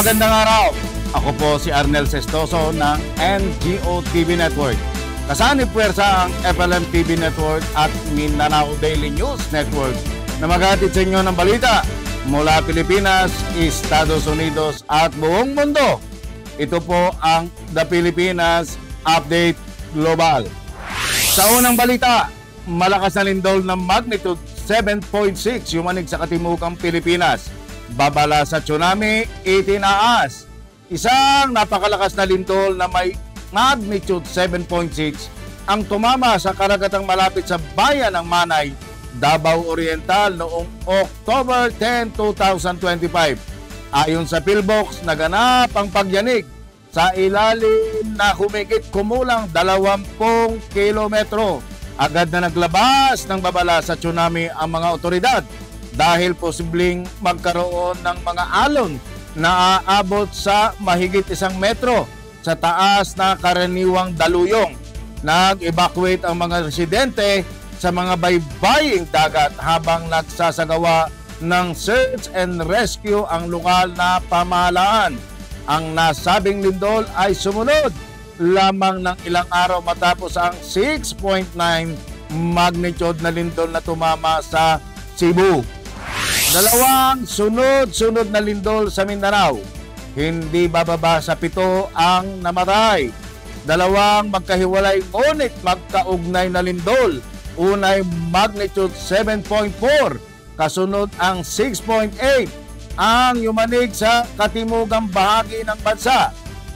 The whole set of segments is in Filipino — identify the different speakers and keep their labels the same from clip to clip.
Speaker 1: Magandang araw! Ako po si Arnel Sestoso ng NGO TV Network. Kasani puwersa ang FLM TV Network at Mindanao Daily News Network na maghatid sa inyo ng balita mula Pilipinas, Estados Unidos at buong mundo. Ito po ang The Pilipinas Update Global. Sa unang balita, malakas na lindol ng magnitude 7.6 yumanig sa katimugang Pilipinas. Babala sa tsunami, itinaas. Isang napakalakas na lindol na may magnitude 7.6 ang tumama sa karagatang malapit sa bayan ng Manay, Davao Oriental noong October 10, 2025. Ayon sa PhilBox, naganap ang pagyanig sa ilalim na humigit kumulang 20 kilometro. Agad na naglabas ng babala sa tsunami ang mga otoridad dahil posibleng magkaroon ng mga alon na aabot sa mahigit 1 metro sa taas na karaniwang daluyong. Nag-evacuate ang mga residente sa mga baybaying dagat habang nagsasagawa ng search and rescue ang lokal na pamahalaan. Ang nasabing lindol ay sumunod lamang ng ilang araw matapos ang 6.9 magnitude na lindol na tumama sa Cebu. Dalawang sunod-sunod na lindol sa Mindanao. Hindi bababa sa 7 ang namatay. Dalawang magkahiwalay ngunit magkaugnay na lindol. Unay magnitude 7.4, kasunod ang 6.8 ang yumanig sa katimugang bahagi ng bansa.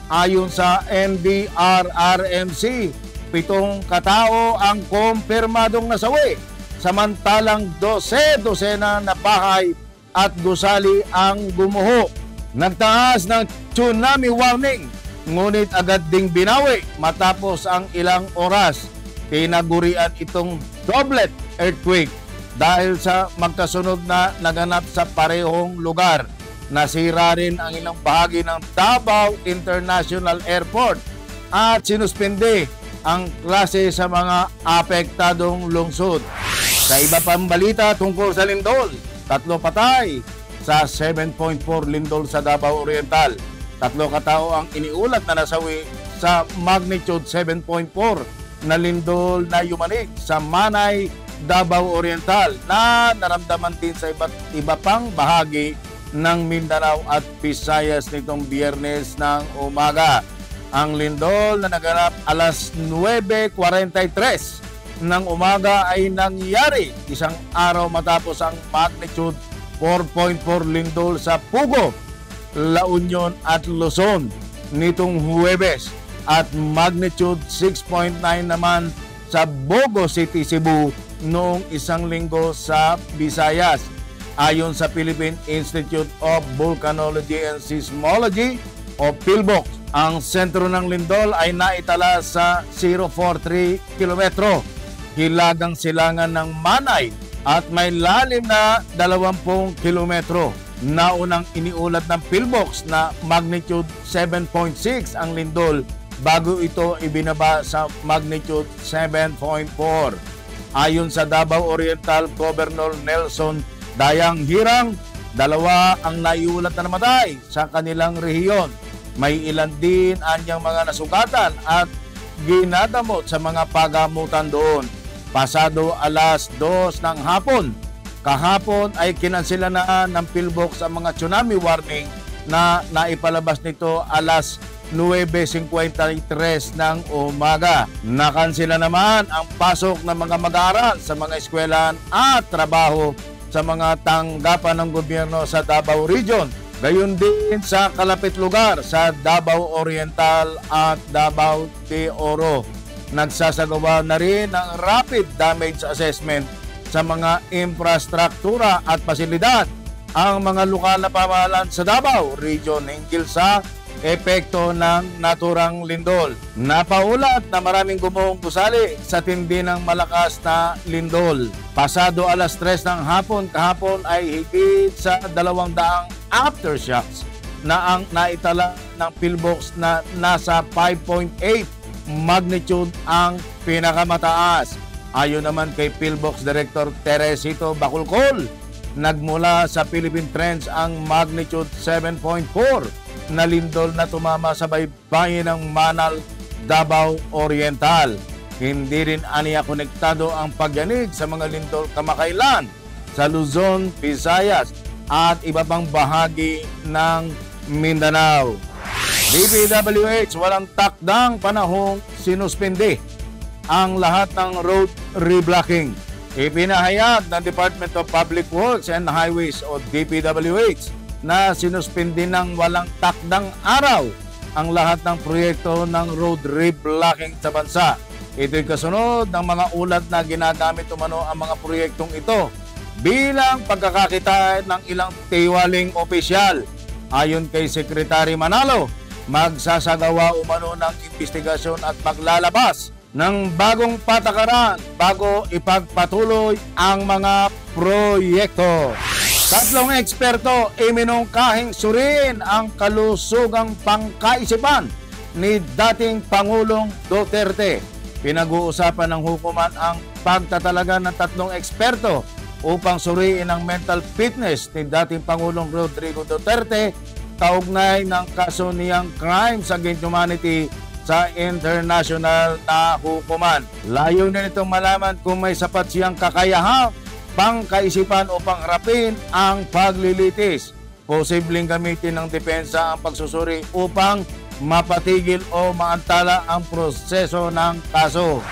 Speaker 1: Ayon sa NDRRMC, 7 katao ang kumpirmadong nasawi, samantalang 12 na bahay at gusali ang gumuho. Nagtaas ng tsunami warning, ngunit agad ding binawi matapos ang ilang oras. Tinagurian itong doublet earthquake dahil sa magkasunod na naganap sa parehong lugar. Nasira rin ang ilang bahagi ng Davao International Airport at sinuspende ang klase sa mga apektadong lungsod. Sa iba pang balita tungkol sa lindol, 3 patay sa 7.4 lindol sa Davao Oriental. 3 katao ang iniulat na nasawi sa magnitude 7.4 na lindol na yumanig sa Manay, Davao Oriental na naramdaman din sa iba pang bahagi ng Mindanao at Visayas nitong Biyernes ng umaga. Ang lindol na naganap alas 9:43 ng umaga ay nangyari isang araw matapos ang magnitude 4.4 lindol sa Pugo, La Union at Luzon nitong Huwebes at magnitude 6.9 naman sa Bogo City, Cebu noong isang linggo sa Visayas. Ayon sa Philippine Institute of Volcanology and Seismology o PhilBox, ang sentro ng lindol ay naitala sa 043 kilometro hilagang silangan ng Manay at may lalim na 20 kilometro. Naunang iniulat ng PhilBox na magnitude 7.6 ang lindol bago ito ibinaba sa magnitude 7.4. Ayon sa Davao Oriental Governor Nelson Dayang Hirang, 2 ang naiulat na namatay sa kanilang rehiyon. May ilan din anyang mga nasugatan at ginadamot sa mga pagamutan doon. Pasado alas 2 ng hapon, kahapon ay kinansela na ng PhilBox ang mga tsunami warning na naipalabas nito alas 9:53 ng umaga. Nakansela naman ang pasok ng mga mag-aaral sa mga eskwelahan at trabaho sa mga tanggapan ng gobyerno sa Davao Region. Gayon din sa kalapit lugar sa Davao Oriental at Davao de Oro. Nagsasagawa na rin ng rapid damage assessment sa mga infrastruktura at pasilidad ang mga lokal na pamahalaan sa Davao Region hinggil sa epekto ng naturang lindol. Napaulat na maraming gumuhong gusali sa tindi ng malakas na lindol. Pasado alas 3 ng hapon kahapon ay higit sa 200 aftershocks na ang naitala ng PhilBox na nasa 5.8 magnitude ang pinakamataas. Ayon naman kay PhilBox Director Teresito Baculcol, nagmula sa Philippine Trends ang magnitude 7.4 na lindol na tumama sa baybayin ng Manal, Davao Oriental. Hindi rin aniya konektado ang pagyanig sa mga lindol kamakailan sa Luzon, Visayas at iba pang bahagi ng Mindanao. DPWH walang takdang panahong sinuspindi ang lahat ng road reblocking. Ipinahayag ng Department of Public Works and Highways o DPWH na sinuspindi ng walang takdang araw ang lahat ng proyekto ng road reblocking sa bansa. Ito'y kasunod ng mga ulat na ginagamit umano ang mga proyektong ito bilang pagkakakitaan ng ilang tiwaling opisyal. Ayon kay Secretary Manalo, magsasagawa umano ng investigasyon at maglalabas ng bagong patakaran bago ipagpatuloy ang mga proyekto. Tatlong eksperto iminungkahing suriin ang kalusugang pangkaisipan ni dating Pangulong Duterte. Pinag-uusapan ng hukuman ang pagtatalaga ng tatlong eksperto upang suriin ang mental fitness ni dating Pangulong Rodrigo Duterte kaugnay ng kaso niyang crimes against humanity sa international na hukuman. Layo na nitong malaman kung may sapat siyang kakayahan, pangkaisipan upang harapin ang paglilitis. Posibleng gamitin ng depensa ang pagsusuri upang mapatigil o maantala ang proseso ng kaso.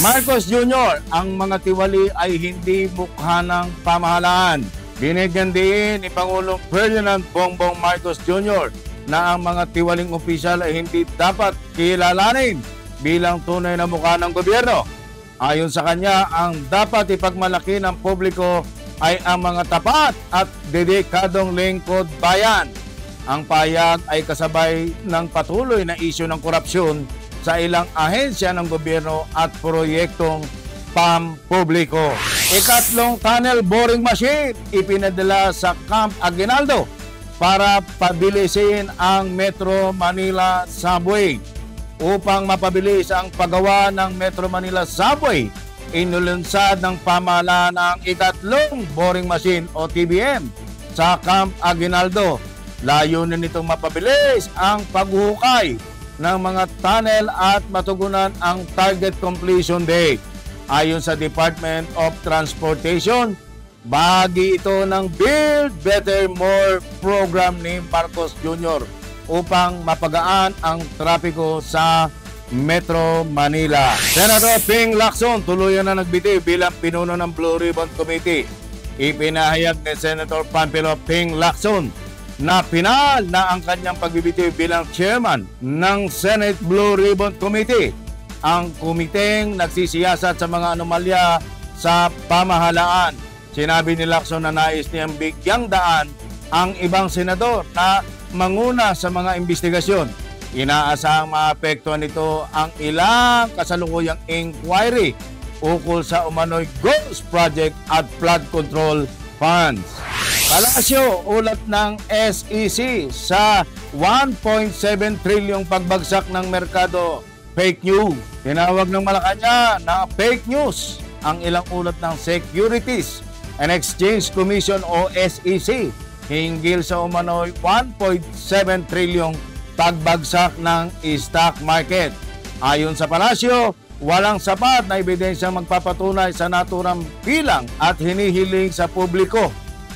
Speaker 1: Marcos Jr., ang mga tiwali ay hindi mukha ng pamahalaan. Binigyan din ni Pangulong Ferdinand Bongbong Marcos Jr. na ang mga tiwaling opisyal ay hindi dapat kilalanin bilang tunay na mukha ng gobyerno. Ayon sa kanya, ang dapat ipagmalaki ng publiko ay ang mga tapat at dedikadong lingkod bayan. Ang payag ay kasabay ng patuloy na isyu ng korupsyon sa ilang ahensya ng gobyerno at proyektong pampubliko. Ikatlong tunnel boring machine ipinadala sa Camp Aguinaldo para pabilisin ang Metro Manila Subway. Upang mapabilis ang paggawa ng Metro Manila Subway, inulunsad ng pamahalaan ang ikatlong boring machine o TBM sa Camp Aguinaldo. Layunin nitong mapabilis ang paghuhukay ng mga tunnel at matugunan ang target completion date. Ayon sa Department of Transportation, bahagi ito ng Build Better More program ni Marcos Jr. upang mapagaan ang trapiko sa Metro Manila. Senator Ping Lacson tuluyan na nagbitiw bilang pinuno ng Blue Ribbon Committee. Ipinahayag ni Senator Pampilo Ping Lacson na pinal na ang kanyang pagbibitiw bilang chairman ng Senate Blue Ribbon Committee. Ang komiteng nagsisiyasat sa mga anomalya sa pamahalaan. Sinabi ni Lacson na nais niyang bigyang daan ang ibang senador na manguna sa mga investigasyon. Inaasahang maapektuhan nito ang ilang kasalukuyang inquiry ukol sa umano'y ghost project at flood control funds. Palasyo, ulat ng SEC sa 1.7 trilyong pagbagsak ng merkado. Fake news. Tinawag ng Malacanang na fake news ang ilang ulat ng Securities and Exchange Commission o SEC hinggil sa umano'y 1.7 trilyong pagbagsak ng stock market. Ayon sa Palasyo, walang sapat na ebidensyang magpapatunay sa naturang bilang at hinihiling sa publiko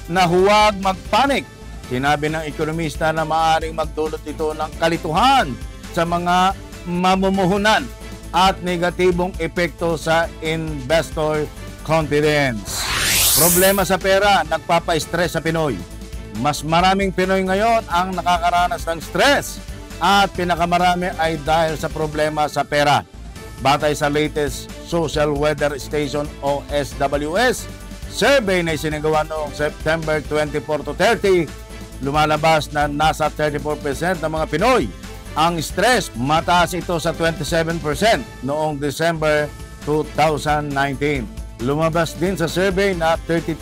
Speaker 1: na huwag magpanik. Sinabi ng ekonomista na maaaring magdulot ito ng kalituhan sa mga mamumuhunan at negatibong epekto sa investor confidence. Problema sa pera, nagpapa-stress sa Pinoy. Mas maraming Pinoy ngayon ang nakakaranas ng stress at pinakamarami ay dahil sa problema sa pera. Batay sa latest Social Weather Station o SWS survey na isinagawa noong September 24 to 30, lumalabas na nasa 34% ng mga Pinoy ang stress. Mataas ito sa 27% noong December 2019. Lumabas din sa survey na 32%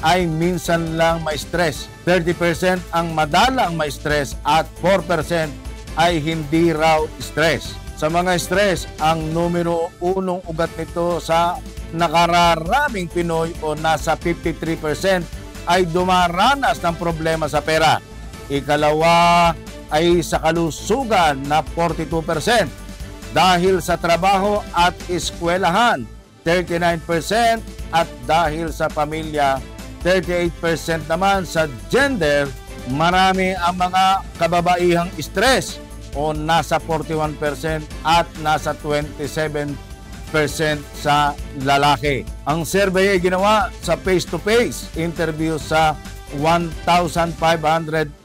Speaker 1: ay minsan lang ma-stress, 30% ang madalang ma-stress at 4% ay hindi raw stress. Sa mga stress, ang numero unong ugat nito sa nakararaming Pinoy o nasa 53% ay dumaranas ng problema sa pera. Ikalawa ay sa kalusugan na 42%, dahil sa trabaho at eskwelahan 39% at dahil sa pamilya 38%. Naman sa gender, marami ang mga kababaihang stress o nasa 41% at nasa 27% sa lalaki. Ang survey ay ginawa sa face-to-face interview sa 1,500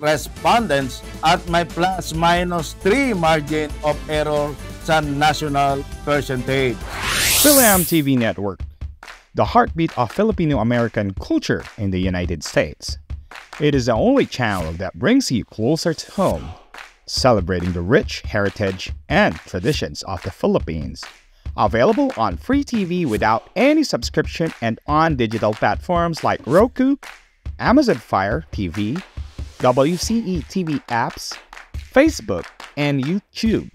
Speaker 1: respondents at may plus-minus 3 margin of error sa national percentage.
Speaker 2: PhilAm TV Network, the heartbeat of Filipino-American culture in the United States. It is the only channel that brings you closer to home, celebrating the rich heritage and traditions of the Philippines. Available on free TV without any subscription and on digital platforms like Roku, Amazon Fire TV, WCE TV apps, Facebook, and YouTube.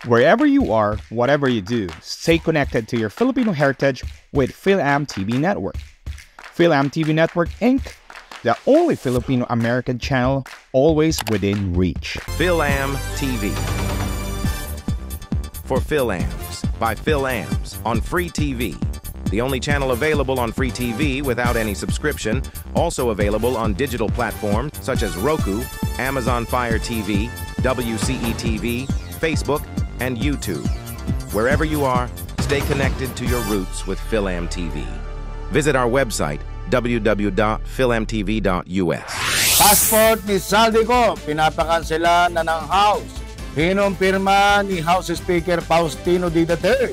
Speaker 2: Wherever you are, whatever you do, stay connected to your Filipino heritage with PhilAm TV Network. PhilAm TV Network, Inc., the only Filipino-American channel always within reach.
Speaker 3: PhilAm TV. For PhilAms, by PhilAms, on Free TV. The only channel available on Free TV without any subscription, also available on digital platforms such as Roku, Amazon Fire TV, WCE TV, Facebook, and YouTube. Wherever you are, stay connected to your roots with PhilAm TV. Visit our website, www.philmtv.us.
Speaker 1: Passport ni Saldico, pinapakansela na ng House. Pinumpirma ni House Speaker Faustino D. III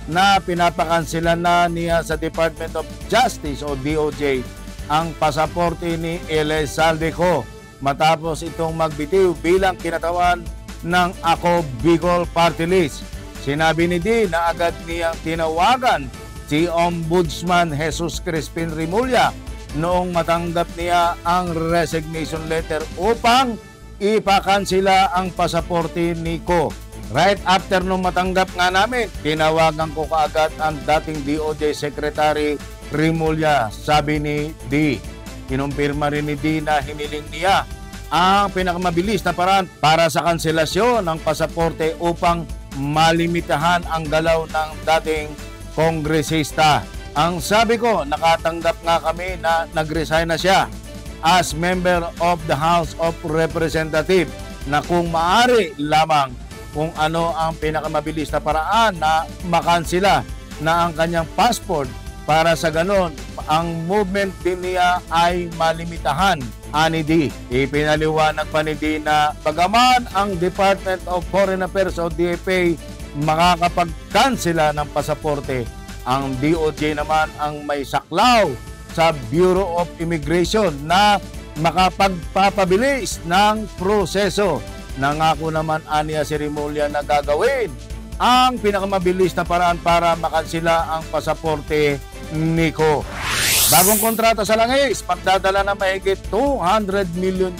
Speaker 1: na pinapakansela na niya sa Department of Justice o DOJ ang pasaporte ni L.S. Saldico matapos itong magbitiw bilang kinatawan ng Ako Bicol Party List. Sinabi ni D na agad niyang tinawagan si Ombudsman Jesus Crispin Remulla noong matanggap niya ang resignation letter upang ipakansela ang pasaporte ni Ko. Right after nung matanggap nga namin, tinawagan ko kaagad ang dating DOJ Secretary Remulla, sabi ni D. Kinumpirma rin ni D na hiniling niya ang pinakamabilis na paraan para sa kanselasyon ng pasaporte upang malimitahan ang galaw ng dating kongresista. Ang sabi ko, nakatanggap nga kami na nag-resign na siya as member of the House of Representatives na kung maaari lamang kung ano ang pinakamabilis na paraan na makansela na ang kanyang passport para sa ganon ang movement din niya ay malimitahan. Ani D. Ipinaliwanag pa ni D na bagaman ang Department of Foreign Affairs o DFA makakapagkansela ng pasaporte, ang DOJ naman ang may saklaw sa Bureau of Immigration na makapagpapabilis ng proseso. Nangako naman aniya si Remulla na gagawin ang pinakamabilis na paraan para makansela ang pasaporte ni Ko. Bagong kontrata sa langis, magdadala ng mahigit $200 million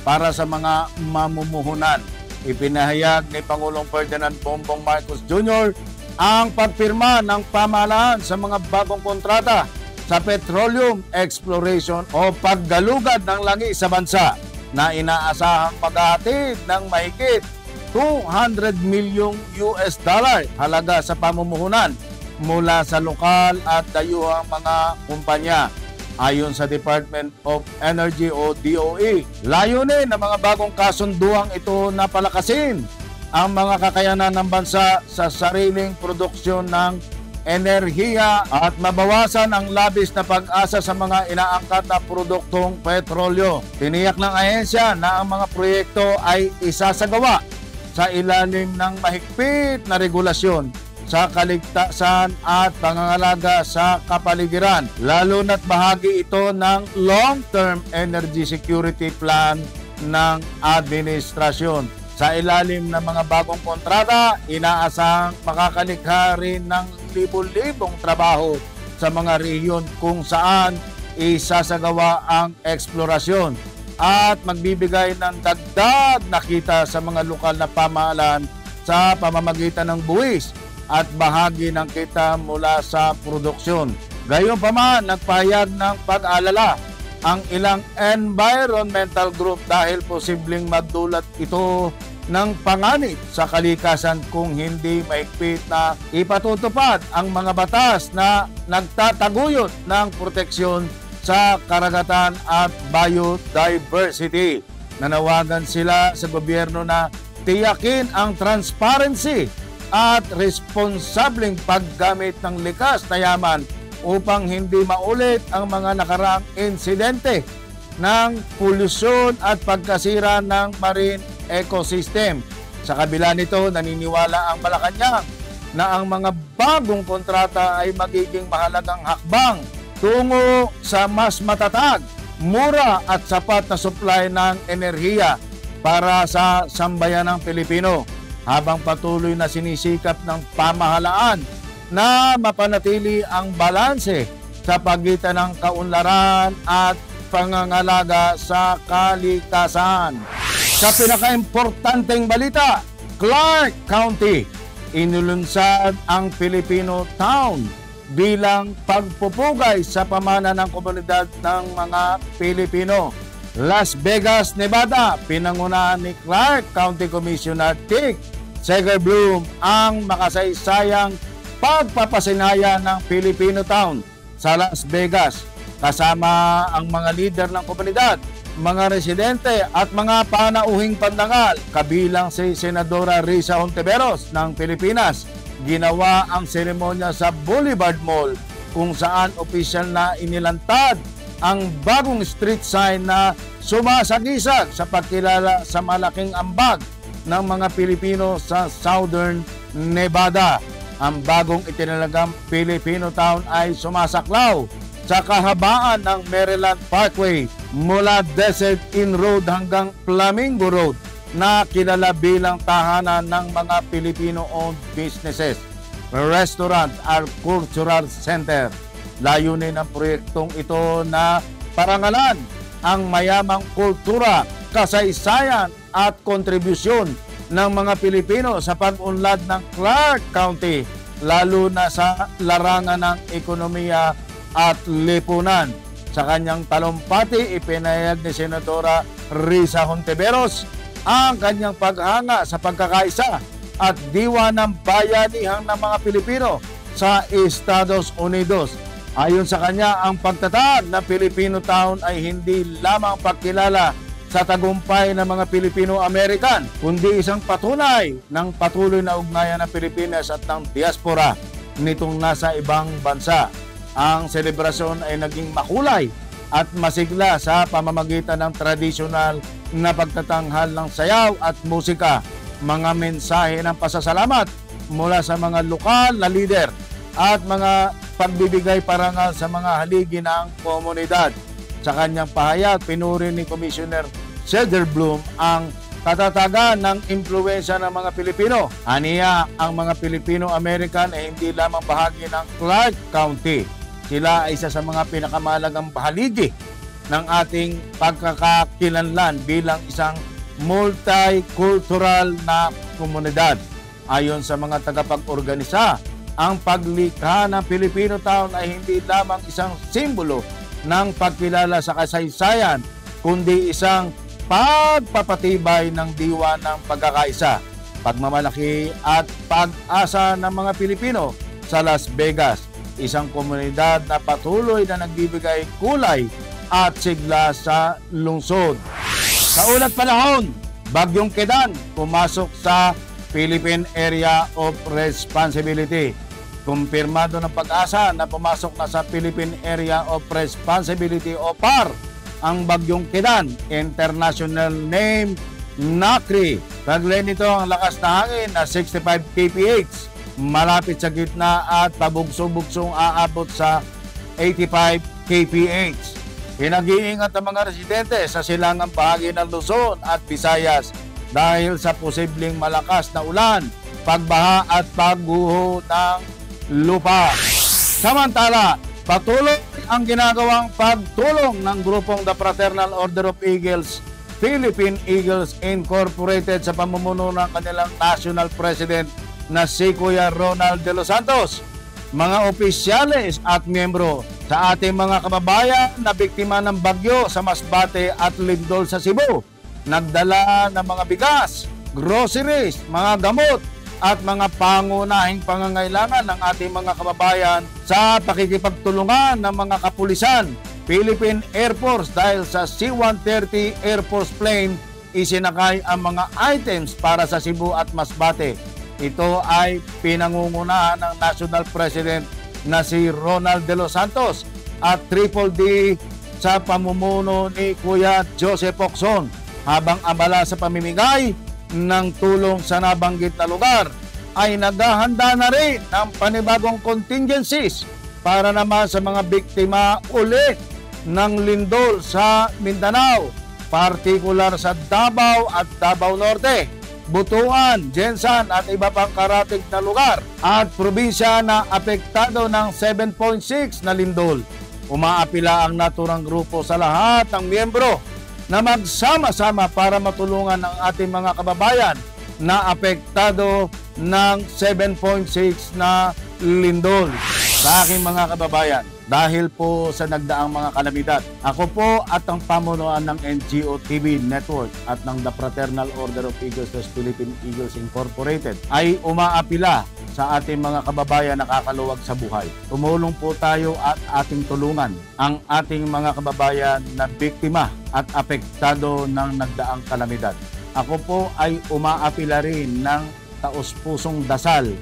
Speaker 1: para sa mga mamumuhunan. Ipinahayag ni Pangulong Ferdinand Bongbong Marcos Jr. ang pagpirma ng pamahalaan sa mga bagong kontrata sa petroleum exploration o paggalugad ng langis sa bansa na inaasahang maghahatid ng mahigit 200 milyong US dollar halaga sa pamumuhunan mula sa lokal at dayuhang mga kumpanya. Ayon sa Department of Energy o DOE, layunin ng mga bagong kasunduang ito na palakasin ang mga kakayanan ng bansa sa sariling produksyon ng enerhiya at mabawasan ang labis na pag-asa sa mga inaangkat na produktong petrolyo. Tiniyak ng ahensya na ang mga proyekto ay isasagawa sa ilalim ng mahigpit na regulasyon sa kaligtasan at pangangalaga sa kapaligiran, lalo na't bahagi ito ng Long-Term Energy Security Plan ng administrasyon. Sa ilalim ng mga bagong kontrata, inaasang makakalikha rin ng libo-libong trabaho sa mga rehiyon kung saan isasagawa ang eksplorasyon at magbibigay ng dagdag na kita sa mga lokal na pamahalaan sa pamamagitan ng buwis at bahagi ng kita mula sa produksyon. Gayunpaman, nagpahayag ng pag-alala ang ilang environmental group dahil posibleng magdulot ito ng panganib sa kalikasan kung hindi mahigpit na ipatutupad ang mga batas na nagtataguyod ng proteksyon sa karagatan at biodiversity. Nanawagan sila sa gobyerno na tiyakin ang transparency at responsableng paggamit ng likas na yaman upang hindi maulit ang mga nakaraang insidente ng polusyon at pagkasira ng marine ecosystem. Sa kabila nito, naniniwala ang Malacanang na ang mga bagong kontrata ay magiging mahalagang hakbang tungo sa mas matatag, mura at sapat na supply ng enerhiya para sa sambayanang Pilipino, habang patuloy na sinisikap ng pamahalaan na mapanatili ang balanse sa pagitan ng kaunlaran at pangangalaga sa kalikasan. Sa pinaka-importanteng balita, Clark County, inulunsad ang Filipino Town bilang pagpupugay sa pamana ng komunidad ng mga Pilipino. Las Vegas, Nevada, pinangunahan ni Clark County Commissioner Dick Segerblum ang makasaysayang pagpapasinaya ng Filipino Town sa Las Vegas, kasama ang mga lider ng komunidad, mga residente at mga panauhing pandangal, kabilang si Senadora Risa Hontiveros ng Pilipinas. Ginawa ang seremonya sa Boulevard Mall kung saan opisyal na inilantad ang bagong street sign na sumasagisag sa pagkilala sa malaking ambag ng mga Pilipino sa Southern Nevada. Ang bagong itinalagang Filipino Town ay sumasaklaw sa kahabaan ng Maryland Parkway mula Desert Inn Road hanggang Flamingo Road, na kilala bilang tahanan ng mga Filipino-owned businesses, restaurant at cultural center. Layunin ng proyektong ito na parangalan ang mayamang kultura, kasaysayan at kontribusyon ng mga Pilipino sa pag-unlad ng Clark County, lalo na sa larangan ng ekonomiya at lipunan. Sa kanyang talumpati, ipinahayag ni Senadora Risa Hontiveros ang kanyang paghanga sa pagkakaisa at diwa ng bayanihang ng mga Pilipino sa Estados Unidos. Ayon sa kanya, ang pagtatag ng Filipino Town ay hindi lamang pagkilala sa tagumpay ng mga Pilipino-American, kundi isang patunay ng patuloy na ugnayan ng Pilipinas at ng diaspora nitong nasa ibang bansa. Ang selebrasyon ay naging makulay at masigla sa pamamagitan ng tradisyonal na pagtatanghal ng sayaw at musika, mga mensahe ng pasasalamat mula sa mga lokal na lider at mga pagbibigay parangal sa mga haligi ng komunidad. Sa kanyang pahayag, pinuri ni Commissioner Segerblum ang katatagan ng impluwensya ng mga Pilipino. Aniya, ang mga Pilipino-American ay hindi lamang bahagi ng Clark County. Sila ay isa sa mga pinakamahalagang bahaligi ng ating pagkakakilanlan bilang isang multicultural na komunidad. Ayon sa mga tagapag-organisa, ang paglikha ng Filipino Town ay hindi lamang isang simbolo ng pagkilala sa kasaysayan, kundi isang pagpapatibay ng diwa ng pagkakaisa. pagmamalaki at pag-asa ng mga Pilipino sa Las Vegas, isang komunidad na patuloy na nagbibigay kulay at sigla sa lungsod. Sa unang panahon, Bagyong Kedan pumasok sa Philippine Area of Responsibility. Kumpirmado ng Pag-asa na pumasok na sa Philippine Area of Responsibility o PAR ang Bagyong Kedan, international name Nakri. Taglay nito ang lakas na hangin na 65 kph, malapit sa gitna at pabugso-bugsong aabot sa 85 kph. Pinag-iingat ang mga residente sa silangang bahagi ng Luzon at Visayas dahil sa posibleng malakas na ulan, pagbaha at pagguho ng lupa. Samantala, patuloy ang ginagawang pagtulong ng grupong The Fraternal Order of Eagles, Philippine Eagles Incorporated sa pamumuno ng kanilang National President na si Kuya Ronald de los Santos, mga opisyales at miyembro sa ating mga kababayan na biktima ng bagyo sa Masbate at Lindol sa Cebu. Nagdala ng mga bigas, groceries, mga gamot at mga pangunahing pangangailangan ng ating mga kababayan sa pakikipagtulungan ng mga kapulisan, Philippine Air Force dahil sa C-130 Air Force plane isinakay ang mga items para sa Cebu at Masbate. Ito ay pinangungunahan ng National President na si Ronald de los Santos at Triple D sa pamumuno ni Kuya Joseph Ocson habang abala sa pamimigay ng tulong sa nabanggit na lugar ay naghahanda na rin ng panibagong contingencies para naman sa mga biktima ulit ng lindol sa Mindanao, partikular sa Davao at Davao Norte, Butuan, Jensan at iba pang karatig na lugar at probinsya na apektado ng 7.6 na lindol. Umaapila ang naturang grupo sa lahat ng miyembro na magsama-sama para matulungan ang ating mga kababayan na apektado ng 7.6 na lindol. Sa aking mga kababayan, dahil po sa nagdaang mga kalamidad, ako po at ang pamunuan ng NGO TV Network at ng The Fraternal Order of Eagles, Philippine Eagles Incorporated ay umaapila sa ating mga kababayan na kakaluwag sa buhay. Tumulong po tayo at ating tulungan ang ating mga kababayan na biktima at apektado ng nagdaang kalamidad. Ako po ay umaapila rin ng taos-pusong dasal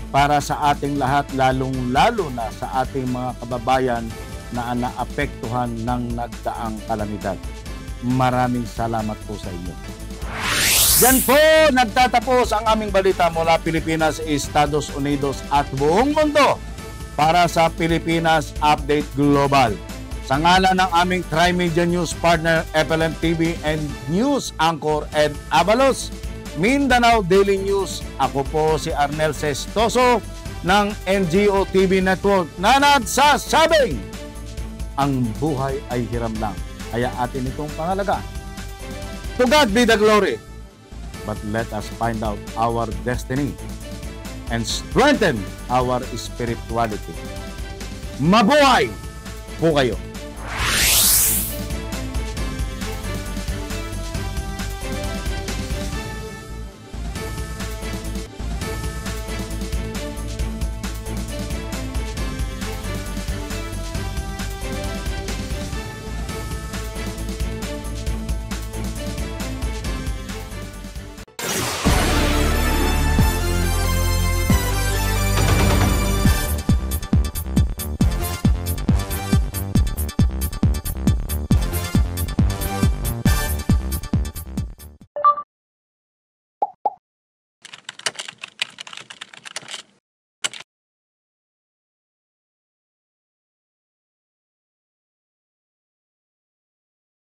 Speaker 1: para sa ating lahat, lalong-lalo na sa ating mga kababayan na naapektuhan ng nagdaang kalamidad. Maraming salamat po sa inyo. Yan po, nagtatapos ang aming balita mula Pilipinas, Estados Unidos at buong mundo para sa Pilipinas Update Global. Sa ngalan ng aming Trimedia News partner, FLM TV and News Anchor Ed Avalos, Mindanao Daily News, ako po si Arnel Sestoso ng NGO TV Network na nagsasabing ang buhay ay hiram lang, kaya atin itong pangalagaan. To God be the glory, but let us find out our destiny and strengthen our spirituality. Mabuhay po kayo!